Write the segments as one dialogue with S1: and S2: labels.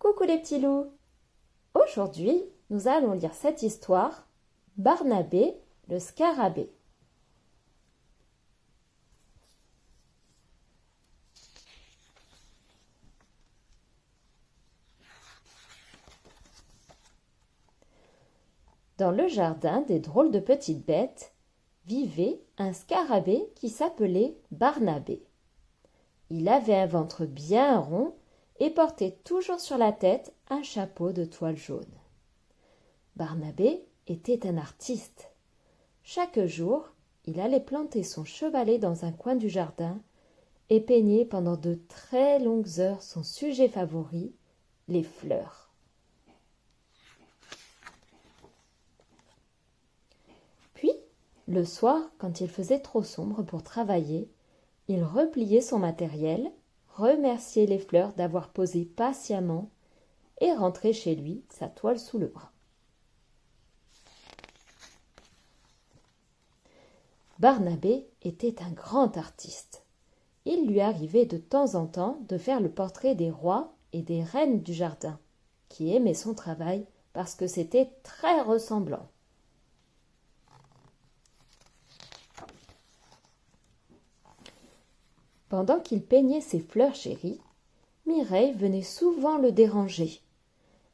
S1: Coucou les petits loups! Aujourd'hui, nous allons lire cette histoire, Barnabé le scarabée. Dans le jardin des drôles de petites bêtes, vivait un scarabée qui s'appelait Barnabé. Il avait un ventre bien rond et portait toujours sur la tête un chapeau de toile jaune. Barnabé était un artiste. Chaque jour, il allait planter son chevalet dans un coin du jardin et peignait pendant de très longues heures son sujet favori, les fleurs. Puis, le soir, quand il faisait trop sombre pour travailler, il repliait son matériel, remerciait les fleurs d'avoir posé patiemment et rentrait chez lui, sa toile sous le bras. Barnabé était un grand artiste. Il lui arrivait de temps en temps de faire le portrait des rois et des reines du jardin, qui aimaient son travail parce que c'était très ressemblant. Pendant qu'il peignait ses fleurs chéries, Mireille venait souvent le déranger.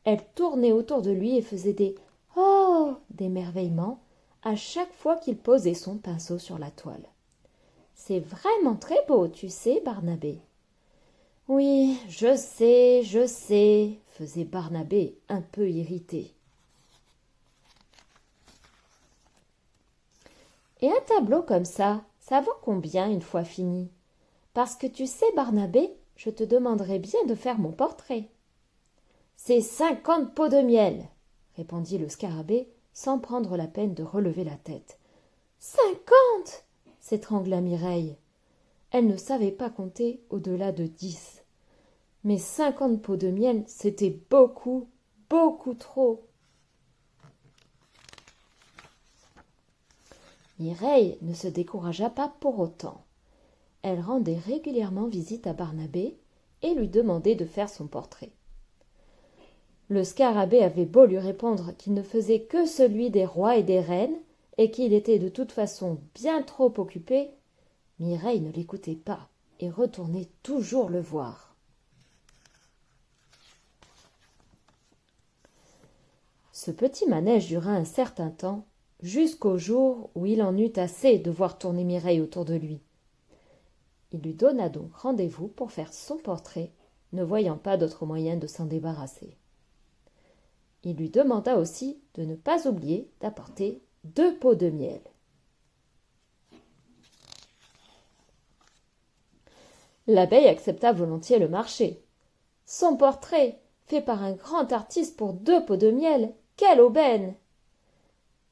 S1: Elle tournait autour de lui et faisait des « Oh » d'émerveillement à chaque fois qu'il posait son pinceau sur la toile. « C'est vraiment très beau, tu sais, Barnabé. »« Oui, je sais, » faisait Barnabé un peu irrité. « Et un tableau comme ça vaut combien une fois fini ? Parce que tu sais, Barnabé, je te demanderais bien de faire mon portrait. »« C'est 50 pots de miel, » répondit le scarabée sans prendre la peine de relever la tête. « 50 » s'étrangla Mireille. Elle ne savait pas compter au-delà de 10. Mais 50 pots de miel, c'était beaucoup, beaucoup trop. Mireille ne se découragea pas pour autant. Elle rendait régulièrement visite à Barnabé et lui demandait de faire son portrait. Le scarabée avait beau lui répondre qu'il ne faisait que celui des rois et des reines et qu'il était de toute façon bien trop occupé, Mireille ne l'écoutait pas et retournait toujours le voir. Ce petit manège dura un certain temps, jusqu'au jour où il en eut assez de voir tourner Mireille autour de lui. Il lui donna donc rendez-vous pour faire son portrait, ne voyant pas d'autre moyen de s'en débarrasser. Il lui demanda aussi de ne pas oublier d'apporter 2 pots de miel. L'abeille accepta volontiers le marché. Son portrait, fait par un grand artiste pour 2 pots de miel, quelle aubaine!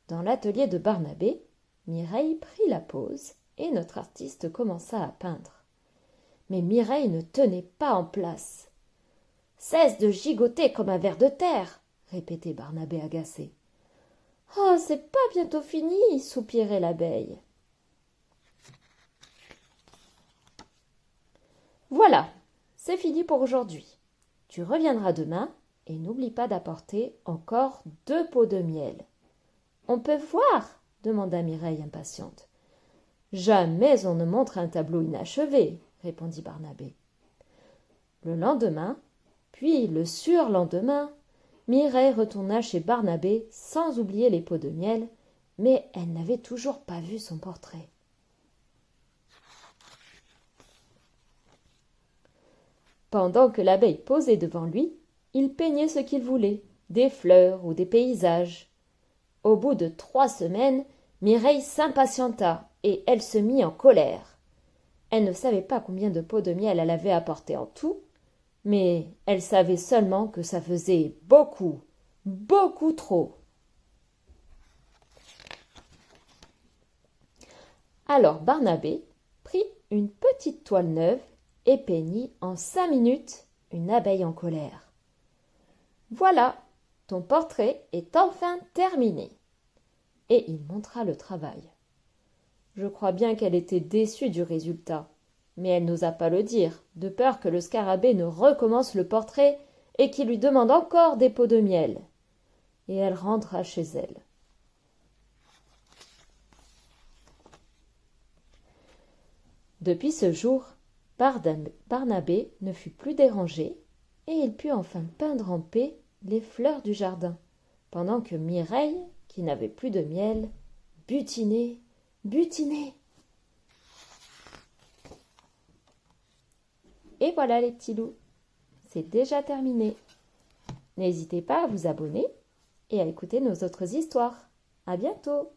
S1: Dans l'atelier de Barnabé, Mireille prit la pose et notre artiste commença à peindre. Mais Mireille ne tenait pas en place. « Cesse de gigoter comme un ver de terre !» répétait Barnabé agacé. « Oh, c'est pas bientôt fini !» soupirait l'abeille. « Voilà, c'est fini pour aujourd'hui. Tu reviendras demain et n'oublie pas d'apporter encore 2 pots de miel. »« On peut voir ?» demanda Mireille impatiente. « Jamais on ne montre un tableau inachevé, » répondit Barnabé. Le lendemain, puis le surlendemain, Mireille retourna chez Barnabé sans oublier les pots de miel, mais elle n'avait toujours pas vu son portrait. Pendant que l'abeille posait devant lui, il peignait ce qu'il voulait, des fleurs ou des paysages. Au bout de 3 semaines, Mireille s'impatienta et elle se mit en colère. Elle ne savait pas combien de pots de miel elle avait apporté en tout, mais elle savait seulement que ça faisait beaucoup, beaucoup trop. Alors Barnabé prit une petite toile neuve et peignit en 5 minutes une abeille en colère. « Voilà, ton portrait est enfin terminé. » Et il montra le travail. Je crois bien qu'elle était déçue du résultat, mais elle n'osa pas le dire, de peur que le scarabée ne recommence le portrait et qui lui demande encore des pots de miel. Et elle rentra chez elle. Depuis ce jour, Barnabé ne fut plus dérangé et il put enfin peindre en paix les fleurs du jardin, pendant que Mireille, qui n'avait plus de miel, butinait. Et voilà les petits loups, c'est déjà terminé. N'hésitez pas à vous abonner et à écouter nos autres histoires. À bientôt!